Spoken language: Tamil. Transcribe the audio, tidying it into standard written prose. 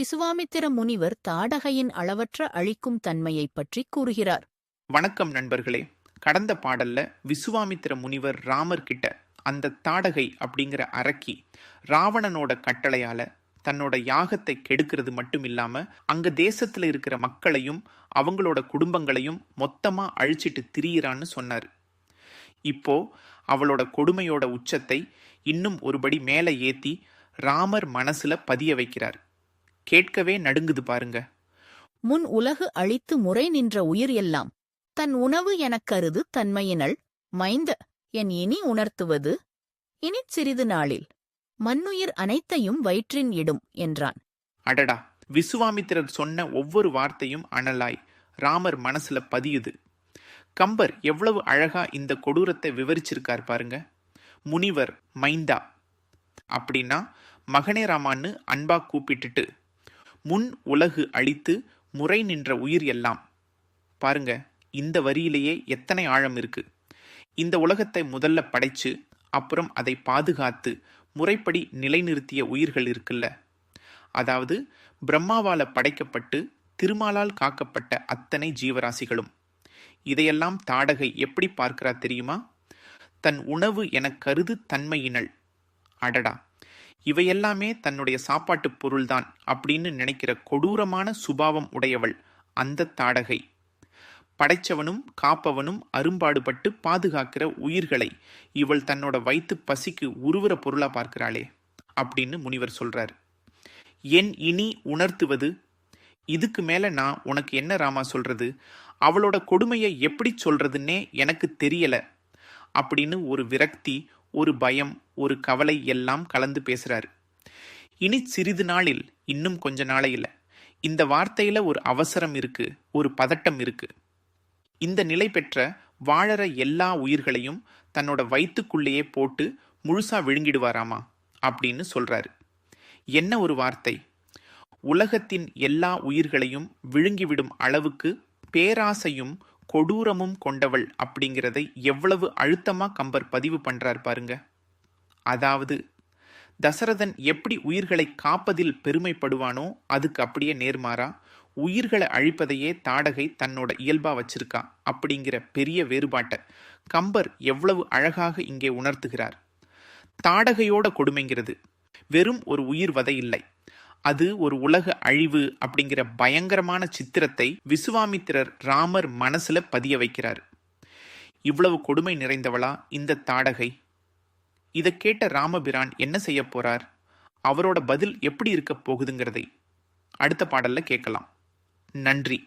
விசுவாமித்திர முனிவர் தாடகையின் அளவற்ற அழிக்கும் தன்மையைப் பற்றி கூறுகிறார். வணக்கம் நண்பர்களே. கடந்த பாடல்ல விசுவாமித்திர முனிவர் ராமர் கிட்ட அந்த தாடகை அப்படிங்கிற அரக்கி ராவணனோட கட்டளையால தன்னோட யாகத்தை கெடுக்கிறது மட்டும் இல்லாம அங்க தேசத்துல இருக்கிற மக்களையும் அவங்களோட குடும்பங்களையும் மொத்தமா அழிச்சிட்டு திரியிறான்னு சொன்னார். இப்போ அவளோட கொடுமையோட உச்சத்தை இன்னும் ஒருபடி மேல ஏத்தி ராமர் மனசுல பதிய வைக்கிறார். கேட்கவே நடுங்குது பாருங்க. முன் உலகு அழித்து முறை நின்ற உயிர் எல்லாம் தன் உணவு எனக் கருது தன்மையினள் மைந்த என் இனி உணர்த்துவது இனிச் சிறிது நாளில் மண்ணுயிர் அனைத்தையும் வயிற்றின் இடும் என்றான். அடடா, விசுவாமித்திரர் சொன்ன ஒவ்வொரு வார்த்தையும் அனலாய் ராமர் மனசுல பதியுது. கம்பர் எவ்வளவு அழகா இந்த கொடூரத்தை விவரிச்சிருக்கார் பாருங்க. முனிவர் மைந்தா அப்படின்னா மகனே ராமான்னு அன்பா கூப்பிட்டுட்டு முன் உலகு அழித்து முறை நின்ற உயிர் எல்லாம். பாருங்க, இந்த வரியிலேயே எத்தனை ஆழம் இருக்கு. இந்த உலகத்தை முதல்ல படைச்சு அப்புறம் அதை பாதுகாத்து முறைப்படி நிலைநிறுத்திய உயிர்கள் இருக்குல்ல, அதாவது பிரம்மாவால படைக்கப்பட்டு திருமாலால் காக்கப்பட்ட அத்தனை ஜீவராசிகளும். இதையெல்லாம் தாடகை எப்படி பார்க்கிறா தெரியுமா? தன் உணவு என கருது தன்மையினள். அடடா, இவையெல்லாமே தன்னுடைய சாப்பாட்டு பொருள்தான் அப்படின்னு நினைக்கிற கொடூரமான சுபாவம் உடையவள் அந்த தாடகை. படைச்சவனும் காப்பவனும் அரும்பாடுபட்டு பாதுகாக்கிற உயிர்களை இவள் தன்னோட வயிற்று பசிக்கு உருவுற பொருளா பார்க்கிறாளே அப்படின்னு முனிவர் சொல்றார். என் இனி உணர்த்துவது, இதுக்கு மேல நான் உனக்கு என்ன ராமா சொல்றது, அவளோட கொடுமையை எப்படி சொல்றதுன்னே எனக்கு தெரியல அப்படின்னு ஒரு விரக்தி, ஒரு பயம், ஒரு கவலை எல்லாம் கலந்து பேசுறாரு. இனி சிறிது நாளில், இன்னும் கொஞ்ச நாளையில, இந்த வார்த்தையில ஒரு அவசரம் இருக்கு, ஒரு பதட்டம் இருக்கு. இந்த நிலை பெற்ற வாழற எல்லா உயிர்களையும் தன்னோட வயிற்றுக்குள்ளேயே போட்டு முழுசா விழுங்கிடுவாராமா அப்படின்னு சொல்றாரு. என்ன ஒரு வார்த்தை! உலகத்தின் எல்லா உயிர்களையும் விழுங்கிவிடும் அளவுக்கு பேராசையும் கொடூரமும் கொண்டவள் அப்படிங்கிறதை எவ்வளவு அழுத்தமா கம்பர் பதிவு பண்றார் பாருங்க. அதாவது தசரதன் எப்படி உயிர்களை காப்பதில் பெருமைப்படுவானோ அதுக்கு அப்படியே நேர்மாறா உயிர்களை அழிப்பதையே தாடகை தன்னோட இயல்பா வச்சிருக்கா அப்படிங்கிற பெரிய வேறுபாட்டை கம்பர் எவ்வளவு அழகாக இங்கே உணர்த்துகிறார். தாடகையோட கொடுமைங்கிறது வெறும் ஒரு உயிர் வதை இல்லை, அது ஒரு உலக அழிவு அப்படிங்கிற பயங்கரமான சித்திரத்தை விசுவாமித்திரர் ராமர் மனசுல பதிய வைக்கிறார். இவ்வளவு கொடுமை நிறைந்தவளா இந்த தாடகை? இதை கேட்ட ராமபிரான் என்ன செய்ய போறார்? அவரோட பதில் எப்படி இருக்க போகுதுங்கிறதை அடுத்த பாடல்ல கேட்கலாம். நன்றி.